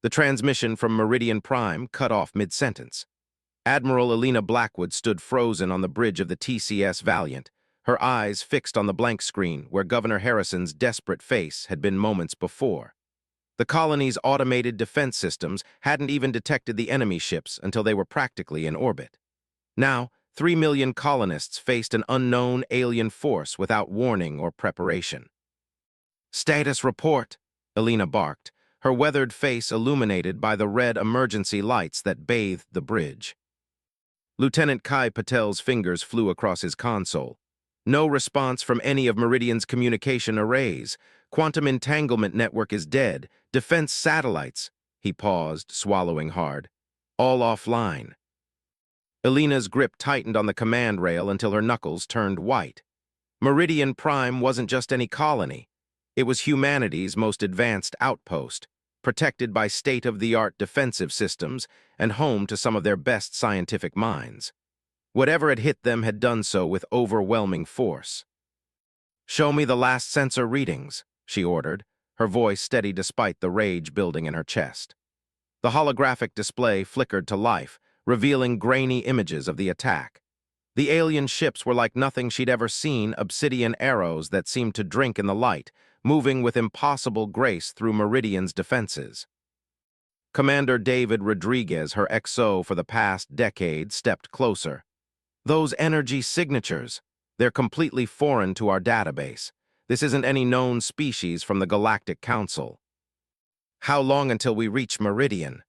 The transmission from Meridian Prime cut off mid-sentence. Admiral Elena Blackwood stood frozen on the bridge of the TCS Valiant, her eyes fixed on the blank screen where Governor Harrison's desperate face had been moments before. The colony's automated defense systems hadn't even detected the enemy ships until they were practically in orbit. Now, 3 million colonists faced an unknown alien force without warning or preparation. "Status report," Elena barked, her weathered face illuminated by the red emergency lights that bathed the bridge. Lieutenant Kai Patel's fingers flew across his console. No response from any of Meridian's communication arrays. Quantum entanglement network is dead. Defense satellites. He paused, swallowing hard. All offline. Elena's grip tightened on the command rail until her knuckles turned white. Meridian Prime wasn't just any colony. It was humanity's most advanced outpost, protected by state-of-the-art defensive systems and home to some of their best scientific minds. Whatever had hit them had done so with overwhelming force. "Show me the last sensor readings," she ordered, her voice steady despite the rage building in her chest. The holographic display flickered to life, revealing grainy images of the attack. The alien ships were like nothing she'd ever seen, obsidian arrows that seemed to drink in the light, moving with impossible grace through Meridian's defenses. Commander David Rodriguez, her XO for the past decade, stepped closer. "Those energy signatures, they're completely foreign to our database. This isn't any known species from the Galactic Council." "How long until we reach Meridian?"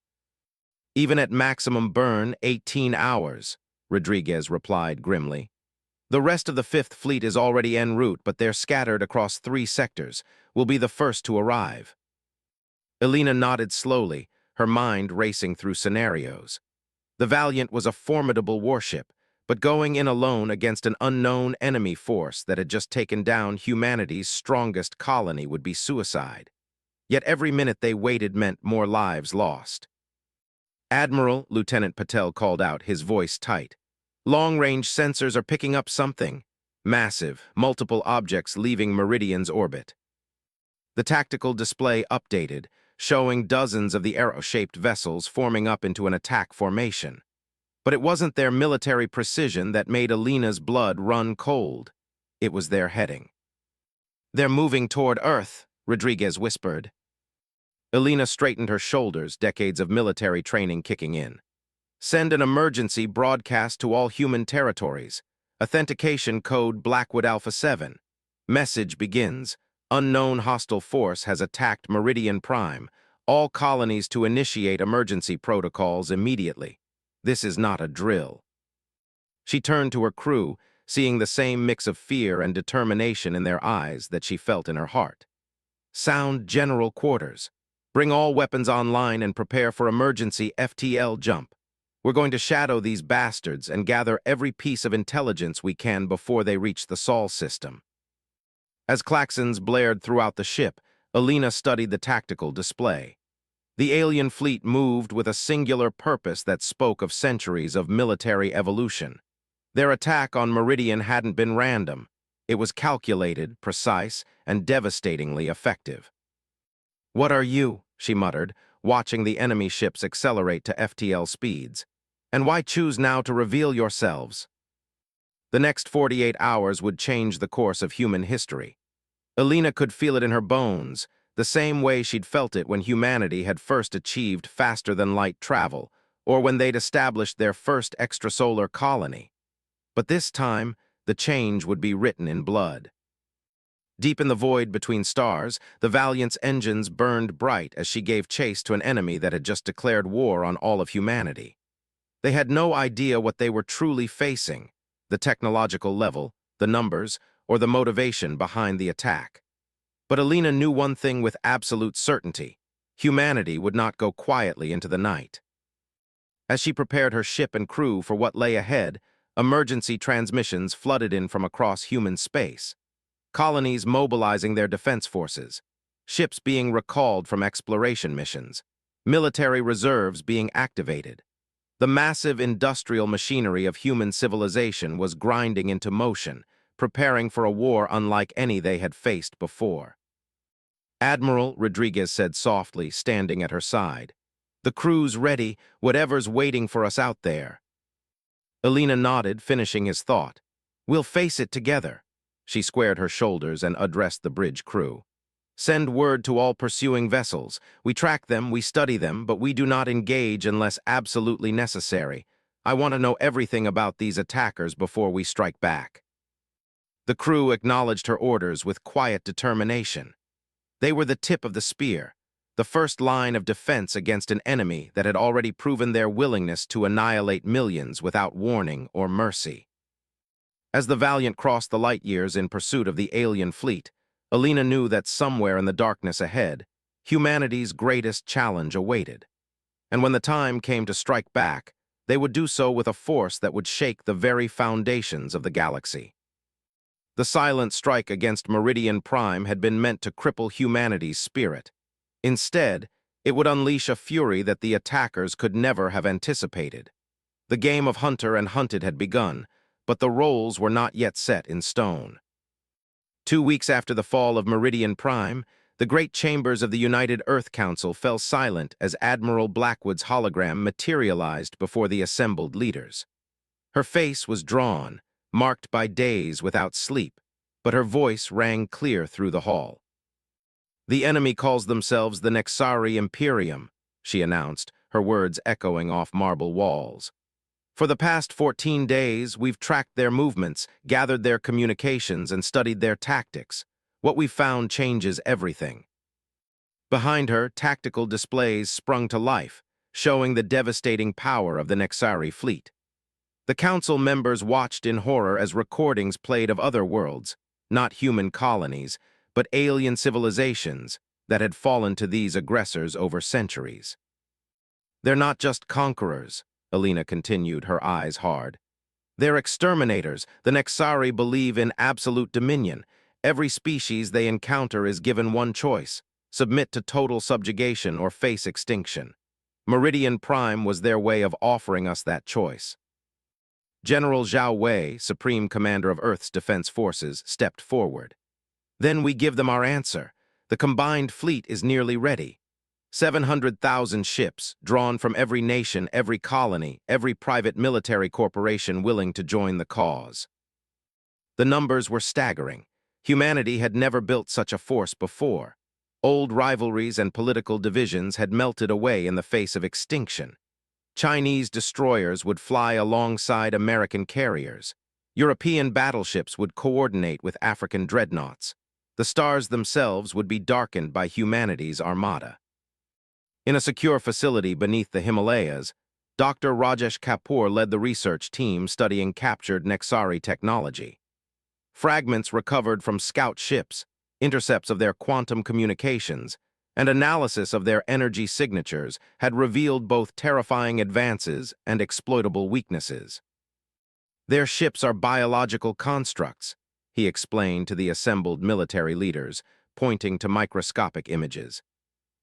"Even at maximum burn, 18 hours, Rodriguez replied grimly. "The rest of the Fifth Fleet is already en route, but they're scattered across 3 sectors. We'll be the first to arrive." Elena nodded slowly, her mind racing through scenarios. The Valiant was a formidable warship, but going in alone against an unknown enemy force that had just taken down humanity's strongest colony would be suicide. Yet every minute they waited meant more lives lost. "Admiral," Lieutenant Patel called out, his voice tight. "Long-range sensors are picking up something. Massive, multiple objects leaving Meridian's orbit." The tactical display updated, showing dozens of the arrow-shaped vessels forming up into an attack formation. But it wasn't their military precision that made Elena's blood run cold. It was their heading. "They're moving toward Earth," Rodriguez whispered. Elena straightened her shoulders, decades of military training kicking in. "Send an emergency broadcast to all human territories. Authentication code Blackwood Alpha 7. Message begins. Unknown hostile force has attacked Meridian Prime. All colonies to initiate emergency protocols immediately. This is not a drill." She turned to her crew, seeing the same mix of fear and determination in their eyes that she felt in her heart. "Sound general quarters. Bring all weapons online and prepare for emergency FTL jump. We're going to shadow these bastards and gather every piece of intelligence we can before they reach the Sol system." As klaxons blared throughout the ship, Elena studied the tactical display. The alien fleet moved with a singular purpose that spoke of centuries of military evolution. Their attack on Meridian hadn't been random. It was calculated, precise, and devastatingly effective. "What are you?" she muttered, watching the enemy ships accelerate to FTL speeds. "And why choose now to reveal yourselves?" The next 48 hours would change the course of human history. Elena could feel it in her bones, the same way she'd felt it when humanity had first achieved faster-than-light travel, or when they'd established their first extrasolar colony. But this time, the change would be written in blood. Deep in the void between stars, the Valiant's engines burned bright as she gave chase to an enemy that had just declared war on all of humanity. They had no idea what they were truly facing, the technological level, the numbers, or the motivation behind the attack. But Elena knew one thing with absolute certainty: humanity would not go quietly into the night. As she prepared her ship and crew for what lay ahead, emergency transmissions flooded in from across human space. Colonies mobilizing their defense forces, ships being recalled from exploration missions, military reserves being activated. The massive industrial machinery of human civilization was grinding into motion, preparing for a war unlike any they had faced before. "Admiral," Rodriguez said softly, standing at her side. The crew's ready, whatever's waiting for us out there. Alina nodded, finishing his thought. We'll face it together. She squared her shoulders and addressed the bridge crew. Send word to all pursuing vessels. We track them, we study them, but we do not engage unless absolutely necessary. I want to know everything about these attackers before we strike back. The crew acknowledged her orders with quiet determination. They were the tip of the spear, the first line of defense against an enemy that had already proven their willingness to annihilate millions without warning or mercy. As the Valiant crossed the light years in pursuit of the alien fleet, Alina knew that somewhere in the darkness ahead, humanity's greatest challenge awaited. And when the time came to strike back, they would do so with a force that would shake the very foundations of the galaxy. The silent strike against Meridian Prime had been meant to cripple humanity's spirit. Instead, it would unleash a fury that the attackers could never have anticipated. The game of hunter and hunted had begun, but the roles were not yet set in stone. 2 weeks after the fall of Meridian Prime, the great chambers of the United Earth Council fell silent as Admiral Blackwood's hologram materialized before the assembled leaders. Her face was drawn, marked by days without sleep, but her voice rang clear through the hall. The enemy calls themselves the Nexari Imperium, she announced, her words echoing off marble walls. For the past 14 days, we've tracked their movements, gathered their communications, and studied their tactics. What we've found changes everything. Behind her, tactical displays sprung to life, showing the devastating power of the Nexari fleet. The council members watched in horror as recordings played of other worlds, not human colonies, but alien civilizations that had fallen to these aggressors over centuries. They're not just conquerors, Alina continued, her eyes hard. They're exterminators. The Nexari believe in absolute dominion. Every species they encounter is given one choice: submit to total subjugation or face extinction. Meridian Prime was their way of offering us that choice. General Zhao Wei, Supreme Commander of Earth's Defense Forces, stepped forward. Then we give them our answer. The combined fleet is nearly ready. 700,000 ships, drawn from every nation, every colony, every private military corporation willing to join the cause. The numbers were staggering. Humanity had never built such a force before. Old rivalries and political divisions had melted away in the face of extinction. Chinese destroyers would fly alongside American carriers. European battleships would coordinate with African dreadnoughts. The stars themselves would be darkened by humanity's armada. In a secure facility beneath the Himalayas, Dr. Rajesh Kapoor led the research team studying captured Nexari technology. Fragments recovered from scout ships, intercepts of their quantum communications, and analysis of their energy signatures had revealed both terrifying advances and exploitable weaknesses. Their ships are biological constructs, he explained to the assembled military leaders, pointing to microscopic images.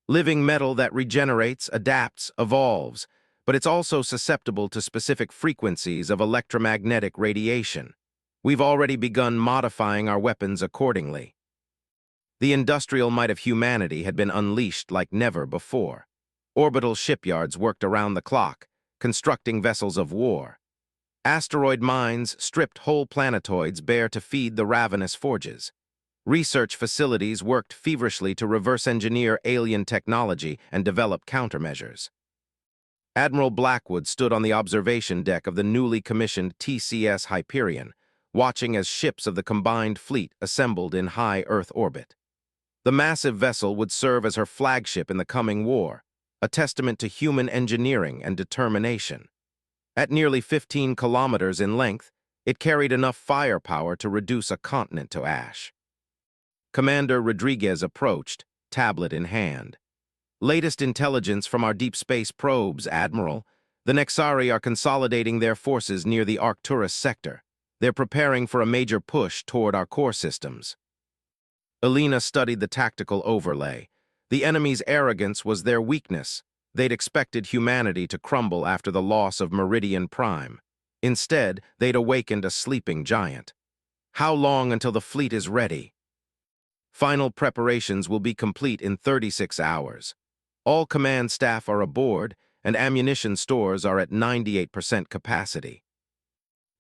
Living metal that regenerates, adapts, evolves, but it's also susceptible to specific frequencies of electromagnetic radiation. We've already begun modifying our weapons accordingly. The industrial might of humanity had been unleashed like never before. Orbital shipyards worked around the clock, constructing vessels of war. Asteroid mines stripped whole planetoids bare to feed the ravenous forges. Research facilities worked feverishly to reverse engineer alien technology and develop countermeasures. Admiral Blackwood stood on the observation deck of the newly commissioned TCS Hyperion, watching as ships of the combined fleet assembled in high Earth orbit. The massive vessel would serve as her flagship in the coming war, a testament to human engineering and determination. At nearly 15 kilometers in length, it carried enough firepower to reduce a continent to ash. Commander Rodriguez approached, tablet in hand. Latest intelligence from our deep space probes, Admiral. The Nexari are consolidating their forces near the Arcturus sector. They're preparing for a major push toward our core systems. Alina studied the tactical overlay. The enemy's arrogance was their weakness. They'd expected humanity to crumble after the loss of Meridian Prime. Instead, they'd awakened a sleeping giant. How long until the fleet is ready? Final preparations will be complete in 36 hours. All command staff are aboard, and ammunition stores are at 98% capacity.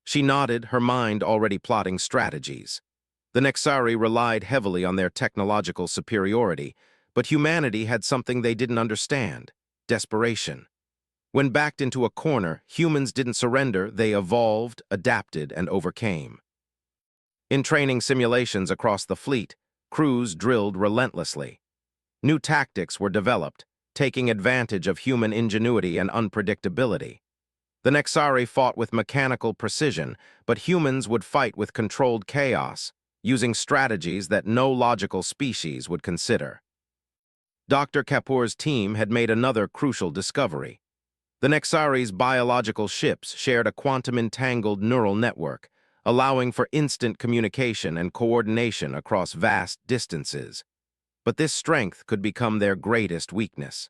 She nodded, her mind already plotting strategies. The Nexari relied heavily on their technological superiority, but humanity had something they didn't understand: desperation. When backed into a corner, humans didn't surrender, they evolved, adapted, and overcame. In training simulations across the fleet, crews drilled relentlessly. New tactics were developed, taking advantage of human ingenuity and unpredictability. The Nexari fought with mechanical precision, but humans would fight with controlled chaos, using strategies that no logical species would consider. Dr. Kapoor's team had made another crucial discovery. The Nexari's biological ships shared a quantum-entangled neural network, allowing for instant communication and coordination across vast distances. But this strength could become their greatest weakness.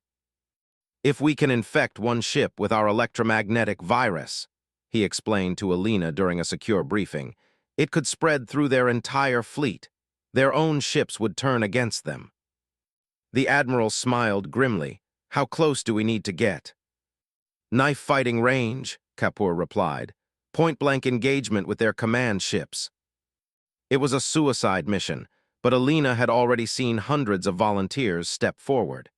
"If we can infect one ship with our electromagnetic virus," he explained to Alina during a secure briefing, "it could spread through their entire fleet. Their own ships would turn against them." The Admiral smiled grimly. "How close do we need to get?" "Knife-fighting range," Kapoor replied. "Point-blank engagement with their command ships." It was a suicide mission, but Alina had already seen hundreds of volunteers step forward.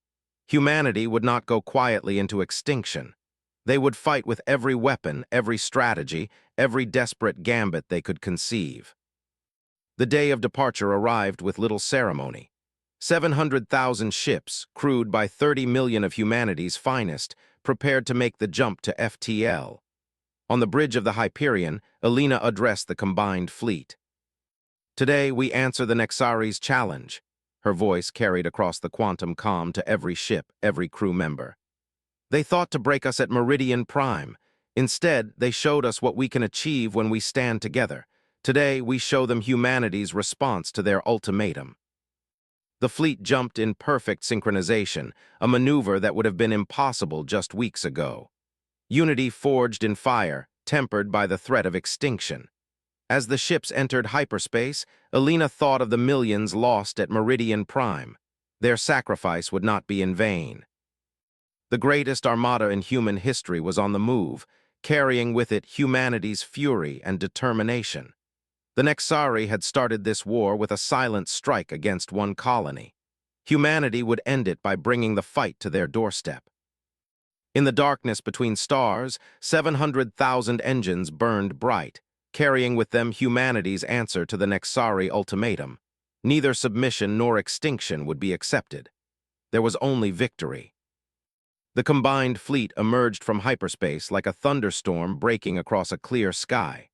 Humanity would not go quietly into extinction. They would fight with every weapon, every strategy, every desperate gambit they could conceive. The day of departure arrived with little ceremony. 700,000 ships, crewed by 30 million of humanity's finest, prepared to make the jump to FTL. On the bridge of the Hyperion, Alina addressed the combined fleet. "Today, we answer the Nexari's challenge." Her voice carried across the quantum comm to every ship, every crew member. "They thought to break us at Meridian Prime. Instead, they showed us what we can achieve when we stand together. Today, we show them humanity's response to their ultimatum." The fleet jumped in perfect synchronization, a maneuver that would have been impossible just weeks ago. Unity forged in fire, tempered by the threat of extinction. As the ships entered hyperspace, Alina thought of the millions lost at Meridian Prime. Their sacrifice would not be in vain. The greatest armada in human history was on the move, carrying with it humanity's fury and determination. The Nexari had started this war with a silent strike against one colony. Humanity would end it by bringing the fight to their doorstep. In the darkness between stars, 700,000 engines burned bright, carrying with them humanity's answer to the Nexari ultimatum. Neither submission nor extinction would be accepted. There was only victory. The combined fleet emerged from hyperspace like a thunderstorm breaking across a clear sky.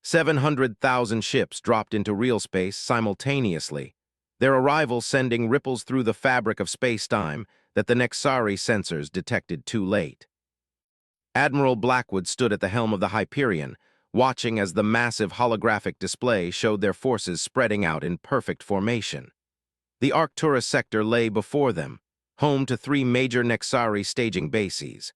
700,000 ships dropped into real space simultaneously, their arrival sending ripples through the fabric of space-time that the Nexari sensors detected too late. Admiral Blackwood stood at the helm of the Hyperion, watching as the massive holographic display showed their forces spreading out in perfect formation. The Arcturus sector lay before them, home to 3 major Nexari staging bases.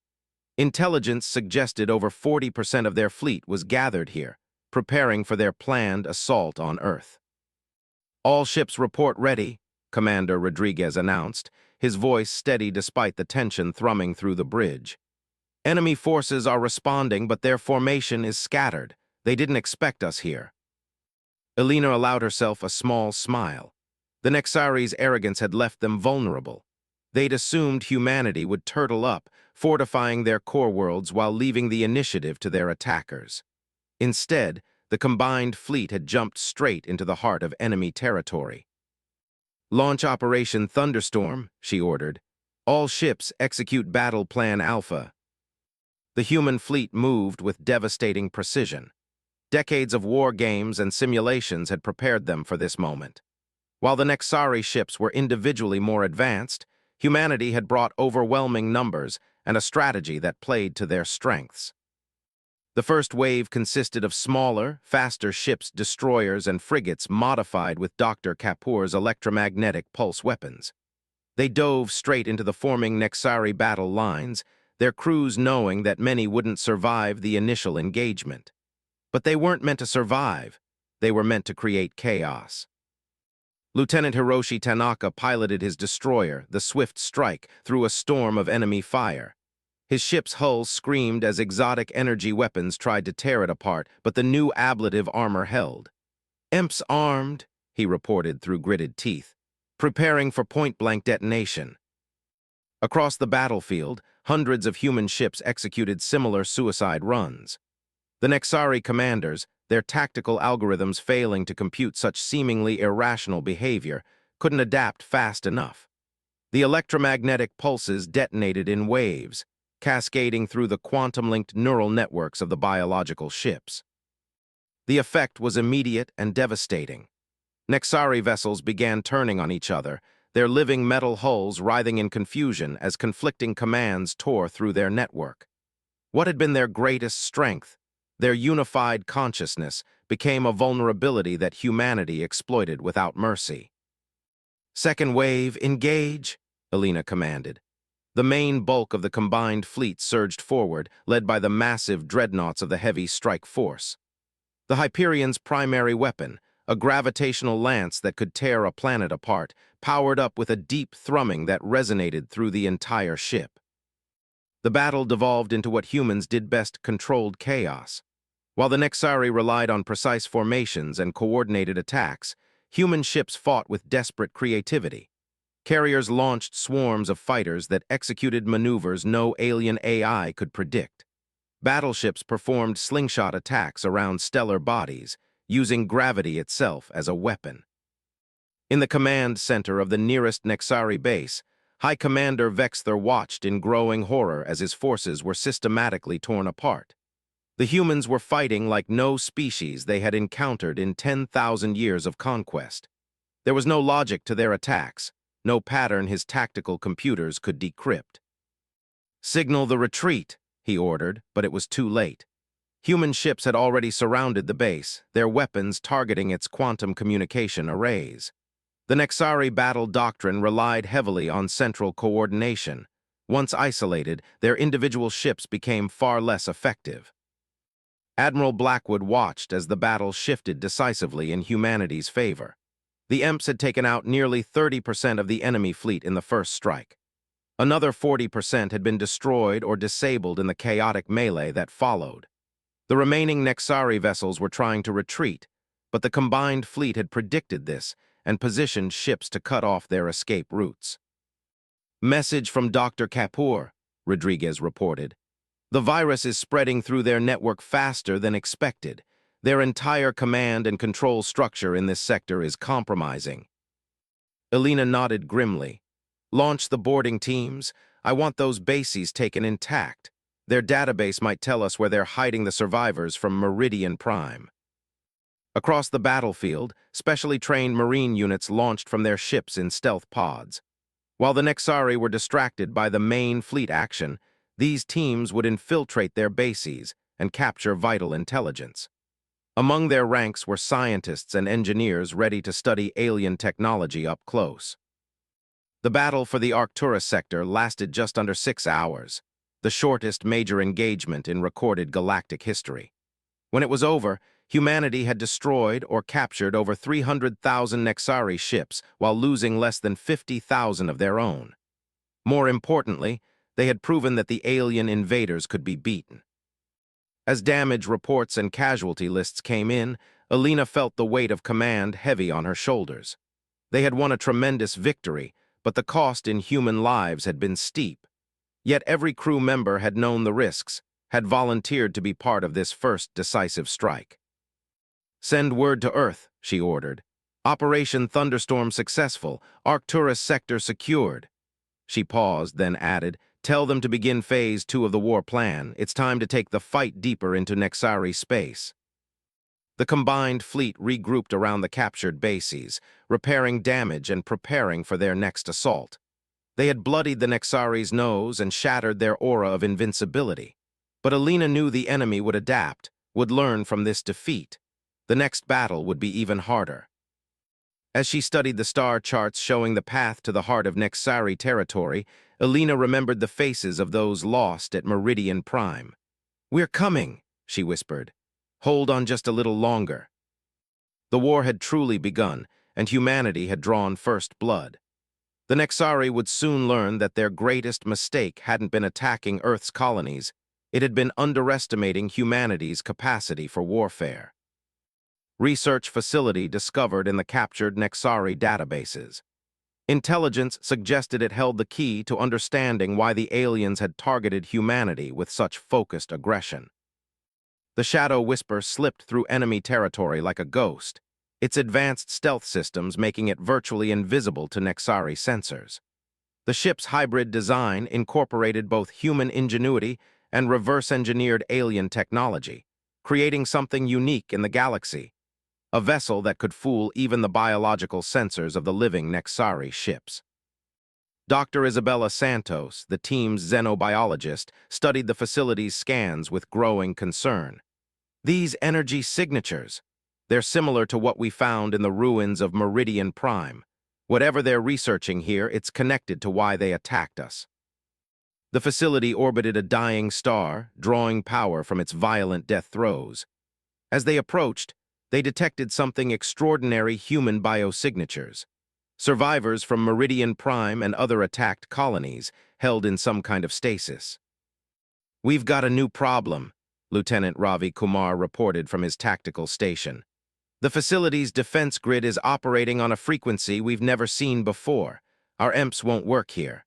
Intelligence suggested over 40% of their fleet was gathered here, preparing for their planned assault on Earth. "All ships report ready," Commander Rodriguez announced, his voice steady despite the tension thrumming through the bridge. "Enemy forces are responding, but their formation is scattered. They didn't expect us here." Alina allowed herself a small smile. The Nexari's arrogance had left them vulnerable. They'd assumed humanity would turtle up, fortifying their core worlds while leaving the initiative to their attackers. Instead, the combined fleet had jumped straight into the heart of enemy territory. "Launch Operation Thunderstorm," she ordered. "All ships execute Battle Plan Alpha." The human fleet moved with devastating precision. Decades of war games and simulations had prepared them for this moment. While the Nexari ships were individually more advanced, humanity had brought overwhelming numbers and a strategy that played to their strengths. The first wave consisted of smaller, faster ships, destroyers, and frigates modified with Dr. Kapoor's electromagnetic pulse weapons. They dove straight into the forming Nexari battle lines, their crews knowing that many wouldn't survive the initial engagement. But they weren't meant to survive. They were meant to create chaos. Lieutenant Hiroshi Tanaka piloted his destroyer, the Swift Strike, through a storm of enemy fire. His ship's hull screamed as exotic energy weapons tried to tear it apart, but the new ablative armor held. "Emp's armed," he reported through gritted teeth, "preparing for point-blank detonation." Across the battlefield, hundreds of human ships executed similar suicide runs. The Nexari commanders, their tactical algorithms failing to compute such seemingly irrational behavior, couldn't adapt fast enough. The electromagnetic pulses detonated in waves, cascading through the quantum-linked neural networks of the biological ships. The effect was immediate and devastating. Nexari vessels began turning on each other, their living metal hulls writhing in confusion as conflicting commands tore through their network. What had been their greatest strength, their unified consciousness, became a vulnerability that humanity exploited without mercy. "Second wave, engage," Alina commanded. The main bulk of the combined fleet surged forward, led by the massive dreadnoughts of the heavy strike force. The Hyperion's primary weapon, a gravitational lance that could tear a planet apart, powered up with a deep thrumming that resonated through the entire ship. The battle devolved into what humans did best: controlled chaos. While the Nexari relied on precise formations and coordinated attacks, human ships fought with desperate creativity. Carriers launched swarms of fighters that executed maneuvers no alien AI could predict. Battleships performed slingshot attacks around stellar bodies, using gravity itself as a weapon. In the command center of the nearest Nexari base, High Commander Vexther watched in growing horror as his forces were systematically torn apart. The humans were fighting like no species they had encountered in 10,000 years of conquest. There was no logic to their attacks, no pattern his tactical computers could decrypt. "Signal the retreat," he ordered, but it was too late. Human ships had already surrounded the base, their weapons targeting its quantum communication arrays. The Nexari battle doctrine relied heavily on central coordination. Once isolated, their individual ships became far less effective. Admiral Blackwood watched as the battle shifted decisively in humanity's favor. The EMPs had taken out nearly 30% of the enemy fleet in the first strike. Another 40% had been destroyed or disabled in the chaotic melee that followed. The remaining Nexari vessels were trying to retreat, but the combined fleet had predicted this and positioned ships to cut off their escape routes. "Message from Dr. Kapoor," Rodriguez reported. "The virus is spreading through their network faster than expected. Their entire command and control structure in this sector is compromising." Alina nodded grimly. "Launch the boarding teams. I want those bases taken intact. Their database might tell us where they're hiding the survivors from Meridian Prime." Across the battlefield, specially trained Marine units launched from their ships in stealth pods. While the Nexari were distracted by the main fleet action, these teams would infiltrate their bases and capture vital intelligence. Among their ranks were scientists and engineers ready to study alien technology up close. The battle for the Arcturus sector lasted just under 6 hours, the shortest major engagement in recorded galactic history. When it was over, humanity had destroyed or captured over 300,000 Nexari ships while losing less than 50,000 of their own. More importantly, they had proven that the alien invaders could be beaten. As damage reports and casualty lists came in, Alina felt the weight of command heavy on her shoulders. They had won a tremendous victory, but the cost in human lives had been steep. Yet every crew member had known the risks, had volunteered to be part of this first decisive strike. "Send word to Earth," she ordered. "Operation Thunderstorm successful, Arcturus sector secured." She paused, then added, "Tell them to begin Phase 2 of the war plan. It's time to take the fight deeper into Nexari space." The combined fleet regrouped around the captured bases, repairing damage and preparing for their next assault. They had bloodied the Nexari's nose and shattered their aura of invincibility. But Alina knew the enemy would adapt, would learn from this defeat. The next battle would be even harder. As she studied the star charts showing the path to the heart of Nexari territory, Alina remembered the faces of those lost at Meridian Prime. "We're coming," she whispered. "Hold on just a little longer." The war had truly begun, and humanity had drawn first blood. The Nexari would soon learn that their greatest mistake hadn't been attacking Earth's colonies, it had been underestimating humanity's capacity for warfare. Research facility discovered in the captured Nexari databases. Intelligence suggested it held the key to understanding why the aliens had targeted humanity with such focused aggression. The Shadow Whisper slipped through enemy territory like a ghost, its advanced stealth systems making it virtually invisible to Nexari sensors. The ship's hybrid design incorporated both human ingenuity and reverse-engineered alien technology, creating something unique in the galaxy, a vessel that could fool even the biological sensors of the living Nexari ships. Dr. Isabella Santos, the team's xenobiologist, studied the facility's scans with growing concern. These energy signatures, they're similar to what we found in the ruins of Meridian Prime. Whatever they're researching here, it's connected to why they attacked us. The facility orbited a dying star, drawing power from its violent death throes. As they approached, they detected something extraordinary: human biosignatures. Survivors from Meridian Prime and other attacked colonies held in some kind of stasis. "We've got a new problem," Lieutenant Ravi Kumar reported from his tactical station. "The facility's defense grid is operating on a frequency we've never seen before. Our EMPs won't work here."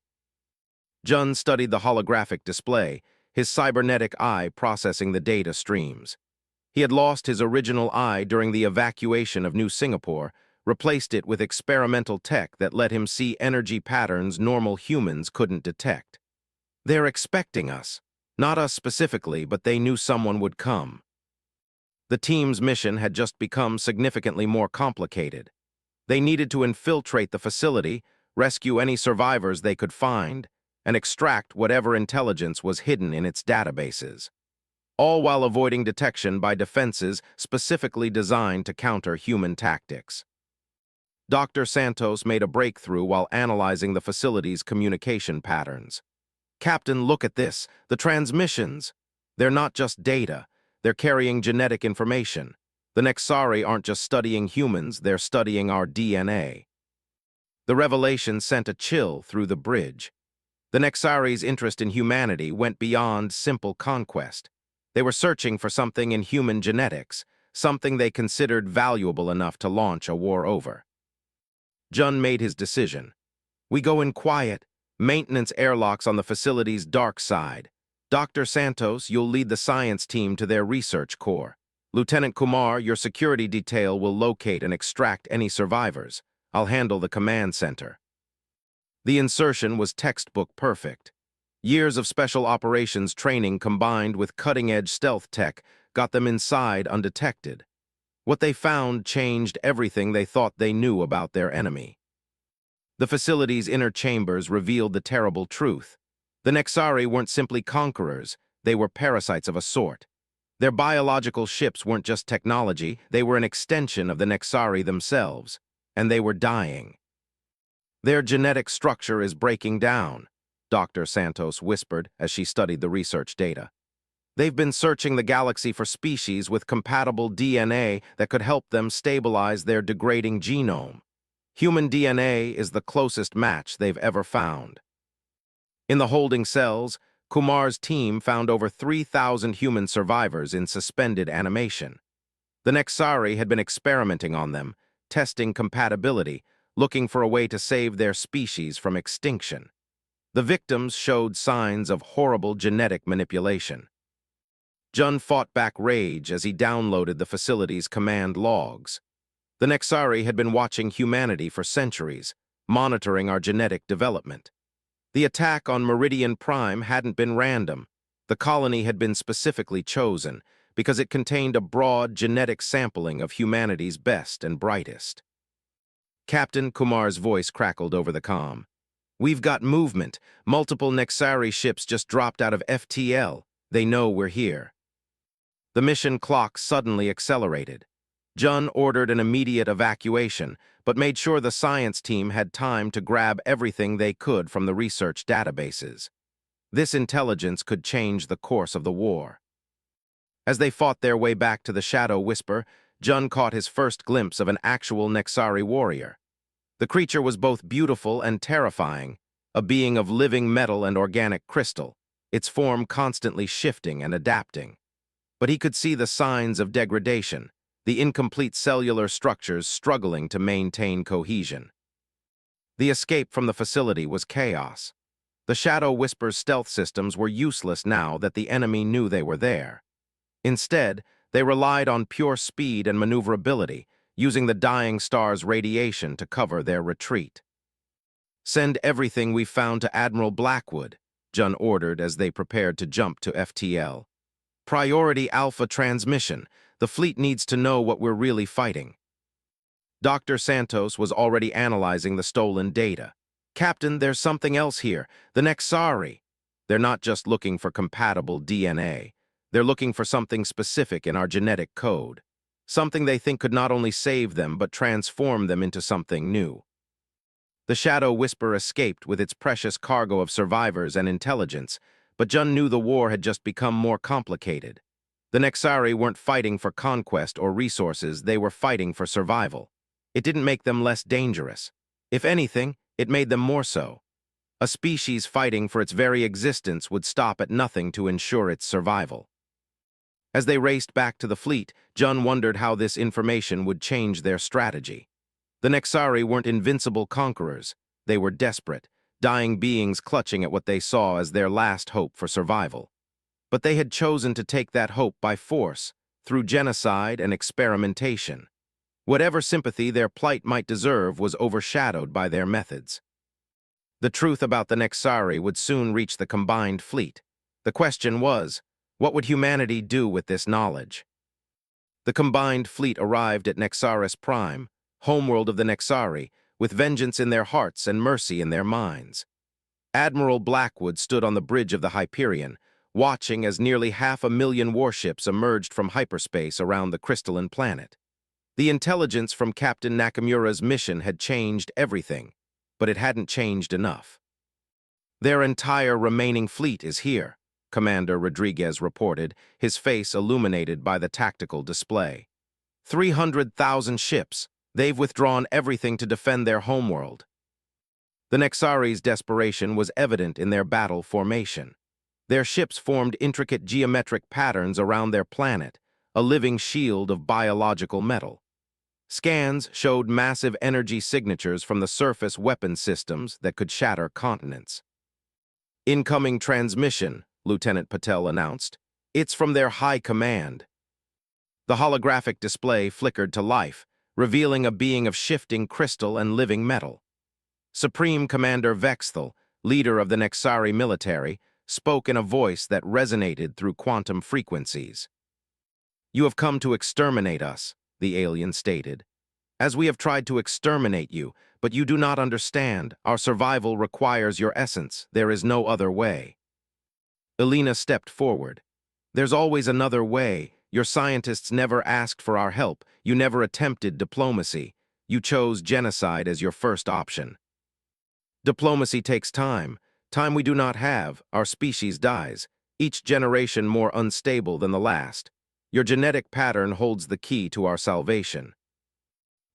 Jun studied the holographic display, his cybernetic eye processing the data streams. He had lost his original eye during the evacuation of New Singapore, replaced it with experimental tech that let him see energy patterns normal humans couldn't detect. "They're expecting us. Not us specifically, but they knew someone would come." The team's mission had just become significantly more complicated. They needed to infiltrate the facility, rescue any survivors they could find, and extract whatever intelligence was hidden in its databases, all while avoiding detection by defenses specifically designed to counter human tactics. Dr. Santos made a breakthrough while analyzing the facility's communication patterns. "Captain, look at this. The transmissions. They're not just data. They're carrying genetic information. The Nexari aren't just studying humans, they're studying our DNA." The revelation sent a chill through the bridge. The Nexari's interest in humanity went beyond simple conquest. They were searching for something in human genetics, something they considered valuable enough to launch a war over. Jun made his decision. "We go in quiet. Maintenance airlocks on the facility's dark side. Dr. Santos, you'll lead the science team to their research core. Lieutenant Kumar, your security detail will locate and extract any survivors. I'll handle the command center." The insertion was textbook perfect. Years of special operations training combined with cutting-edge stealth tech got them inside undetected. What they found changed everything they thought they knew about their enemy. The facility's inner chambers revealed the terrible truth. The Nexari weren't simply conquerors, they were parasites of a sort. Their biological ships weren't just technology, they were an extension of the Nexari themselves, and they were dying. "Their genetic structure is breaking down," Dr. Santos whispered as she studied the research data. "They've been searching the galaxy for species with compatible DNA that could help them stabilize their degrading genome. Human DNA is the closest match they've ever found." In the holding cells, Kumar's team found over 3,000 human survivors in suspended animation. The Nexari had been experimenting on them, testing compatibility, looking for a way to save their species from extinction. The victims showed signs of horrible genetic manipulation. Jun fought back rage as he downloaded the facility's command logs. The Nexari had been watching humanity for centuries, monitoring our genetic development. The attack on Meridian Prime hadn't been random. The colony had been specifically chosen because it contained a broad genetic sampling of humanity's best and brightest. "Captain," Kumar's voice crackled over the comm. "We've got movement. Multiple Nexari ships just dropped out of FTL. They know we're here." The mission clock suddenly accelerated. Jun ordered an immediate evacuation, but made sure the science team had time to grab everything they could from the research databases. This intelligence could change the course of the war. As they fought their way back to the Shadow Whisper, Jun caught his first glimpse of an actual Nexari warrior. The creature was both beautiful and terrifying, a being of living metal and organic crystal, its form constantly shifting and adapting. But he could see the signs of degradation, the incomplete cellular structures struggling to maintain cohesion. The escape from the facility was chaos. The Shadow Whisper's stealth systems were useless now that the enemy knew they were there. Instead, they relied on pure speed and maneuverability, using the dying star's radiation to cover their retreat. "Send everything we've found to Admiral Blackwood," Jun ordered as they prepared to jump to FTL. "Priority Alpha transmission. The fleet needs to know what we're really fighting." Dr. Santos was already analyzing the stolen data. "Captain, there's something else here. The Nexari. They're not just looking for compatible DNA. They're looking for something specific in our genetic code. Something they think could not only save them, but transform them into something new." The Shadow Whisper escaped with its precious cargo of survivors and intelligence, but Jun knew the war had just become more complicated. The Nexari weren't fighting for conquest or resources, they were fighting for survival. It didn't make them less dangerous. If anything, it made them more so. A species fighting for its very existence would stop at nothing to ensure its survival. As they raced back to the fleet, Jun wondered how this information would change their strategy. The Nexari weren't invincible conquerors. They were desperate, dying beings clutching at what they saw as their last hope for survival. But they had chosen to take that hope by force, through genocide and experimentation. Whatever sympathy their plight might deserve was overshadowed by their methods. The truth about the Nexari would soon reach the combined fleet. The question was, what would humanity do with this knowledge? The combined fleet arrived at Nexaris Prime, homeworld of the Nexari, with vengeance in their hearts and mercy in their minds. Admiral Blackwood stood on the bridge of the Hyperion, watching as nearly 500,000 warships emerged from hyperspace around the crystalline planet. The intelligence from Captain Nakamura's mission had changed everything, but it hadn't changed enough. "Their entire remaining fleet is here," Commander Rodriguez reported, his face illuminated by the tactical display. 300,000 ships. They've withdrawn everything to defend their homeworld." The Nexari's desperation was evident in their battle formation. Their ships formed intricate geometric patterns around their planet, a living shield of biological metal. Scans showed massive energy signatures from the surface weapon systems that could shatter continents. "Incoming transmission," Lieutenant Patel announced. "It's from their high command." The holographic display flickered to life, revealing a being of shifting crystal and living metal. Supreme Commander Vexthal, leader of the Nexari military, spoke in a voice that resonated through quantum frequencies. "You have come to exterminate us," the alien stated. "As we have tried to exterminate you, but you do not understand. Our survival requires your essence. There is no other way." Elena stepped forward. "There's always another way. Your scientists never asked for our help. You never attempted diplomacy. You chose genocide as your first option." "Diplomacy takes time. Time we do not have. Our species dies, each generation more unstable than the last. Your genetic pattern holds the key to our salvation.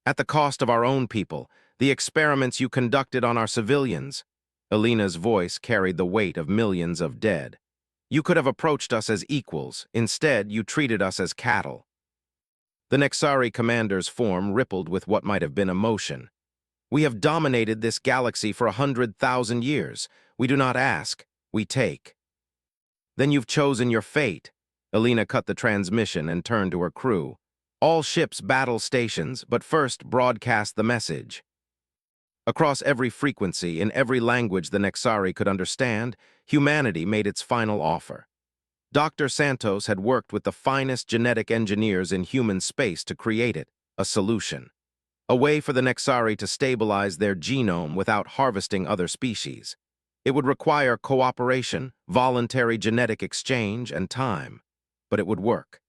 At the cost of our own people, the experiments you conducted on our civilians." Elena's voice carried the weight of millions of dead. "You could have approached us as equals. Instead, you treated us as cattle." The Nexari commander's form rippled with what might have been emotion. "We have dominated this galaxy for 100,000 years. We do not ask, we take." "Then you've chosen your fate." Elena cut the transmission and turned to her crew. "All ships battle stations, but first broadcast the message." Across every frequency, in every language the Nexari could understand, humanity made its final offer. Dr. Santos had worked with the finest genetic engineers in human space to create it, a solution. A way for the Nexari to stabilize their genome without harvesting other species. It would require cooperation, voluntary genetic exchange, and time, but it would work.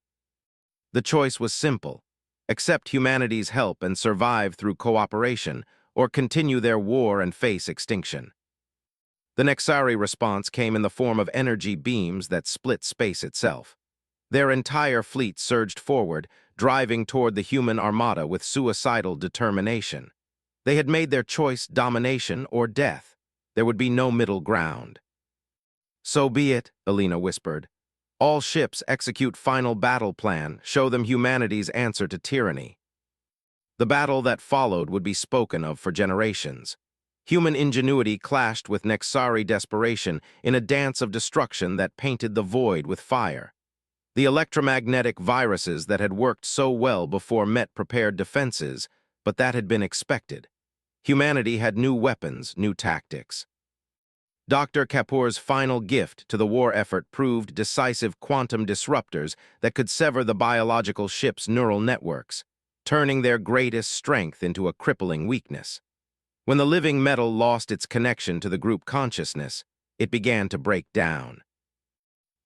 The choice was simple: accept humanity's help and survive through cooperation, or continue their war and face extinction. The Nexari response came in the form of energy beams that split space itself. Their entire fleet surged forward, driving toward the human armada with suicidal determination. They had made their choice: domination or death. There would be no middle ground. "So be it," Alina whispered. "All ships execute final battle plan, show them humanity's answer to tyranny." The battle that followed would be spoken of for generations. Human ingenuity clashed with Nexari desperation in a dance of destruction that painted the void with fire. The electromagnetic viruses that had worked so well before met prepared defenses, but that had been expected. Humanity had new weapons, new tactics. Dr. Kapoor's final gift to the war effort proved decisive quantum disruptors that could sever the biological ship's neural networks, turning their greatest strength into a crippling weakness. When the living metal lost its connection to the group consciousness, it began to break down.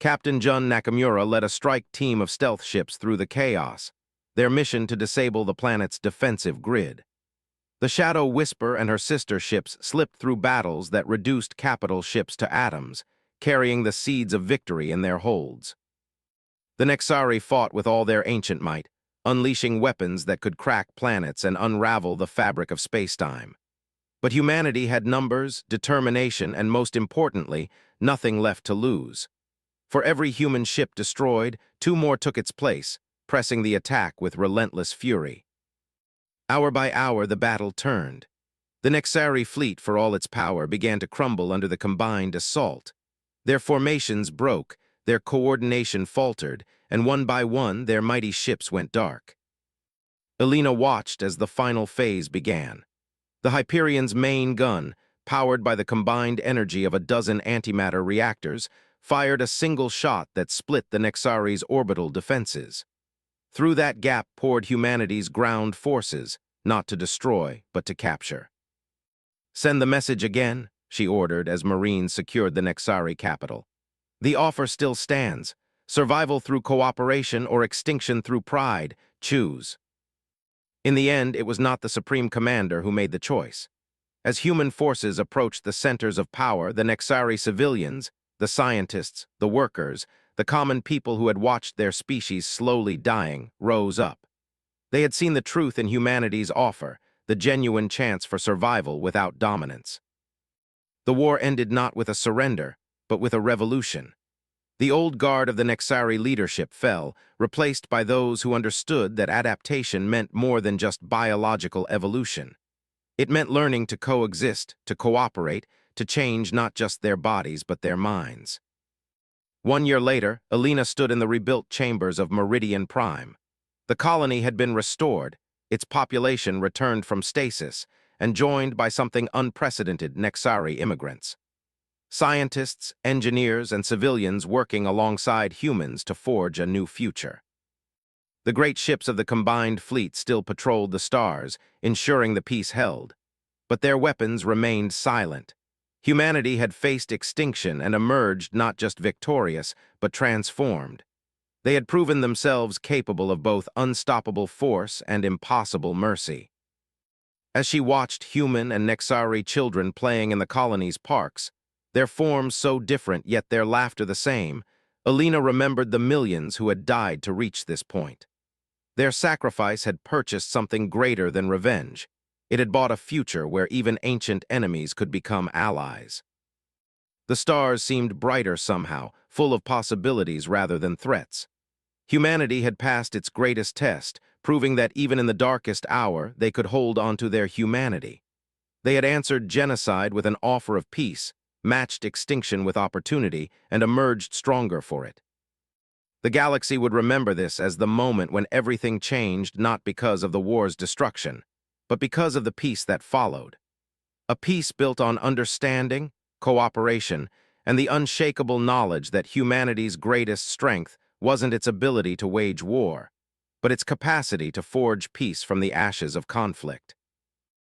Captain Jun Nakamura led a strike team of stealth ships through the chaos, their mission to disable the planet's defensive grid. The Shadow Whisper and her sister ships slipped through battles that reduced capital ships to atoms, carrying the seeds of victory in their holds. The Nexari fought with all their ancient might, unleashing weapons that could crack planets and unravel the fabric of spacetime. But humanity had numbers, determination, and most importantly, nothing left to lose. For every human ship destroyed, two more took its place, pressing the attack with relentless fury. Hour by hour, the battle turned. The Nexari fleet, for all its power, began to crumble under the combined assault. Their formations broke, their coordination faltered, and one by one, their mighty ships went dark. Alina watched as the final phase began. The Hyperion's main gun, powered by the combined energy of a dozen antimatter reactors, fired a single shot that split the Nexari's orbital defenses. Through that gap poured humanity's ground forces, not to destroy, but to capture. "Send the message again," she ordered as Marines secured the Nexari capital. "The offer still stands. Survival through cooperation or extinction through pride. Choose." In the end, it was not the Supreme Commander who made the choice. As human forces approached the centers of power, the Nexari civilians, the scientists, the workers, the common people who had watched their species slowly dying, rose up. They had seen the truth in humanity's offer, the genuine chance for survival without dominance. The war ended not with a surrender, but with a revolution. The old guard of the Nexari leadership fell, replaced by those who understood that adaptation meant more than just biological evolution. It meant learning to coexist, to cooperate, to change not just their bodies but their minds. 1 year later, Alina stood in the rebuilt chambers of Meridian Prime. The colony had been restored, its population returned from stasis, and joined by something unprecedented: Nexari immigrants. Scientists, engineers, and civilians working alongside humans to forge a new future. The great ships of the combined fleet still patrolled the stars, ensuring the peace held. But their weapons remained silent. Humanity had faced extinction and emerged not just victorious, but transformed. They had proven themselves capable of both unstoppable force and impossible mercy. As she watched human and Nexari children playing in the colony's parks, their forms so different yet their laughter the same, Alina remembered the millions who had died to reach this point. Their sacrifice had purchased something greater than revenge. It had bought a future where even ancient enemies could become allies. The stars seemed brighter somehow, full of possibilities rather than threats. Humanity had passed its greatest test, proving that even in the darkest hour, they could hold onto their humanity. They had answered genocide with an offer of peace, matched extinction with opportunity, and emerged stronger for it. The galaxy would remember this as the moment when everything changed, not because of the war's destruction, but because of the peace that followed. A peace built on understanding, cooperation, and the unshakable knowledge that humanity's greatest strength wasn't its ability to wage war, but its capacity to forge peace from the ashes of conflict.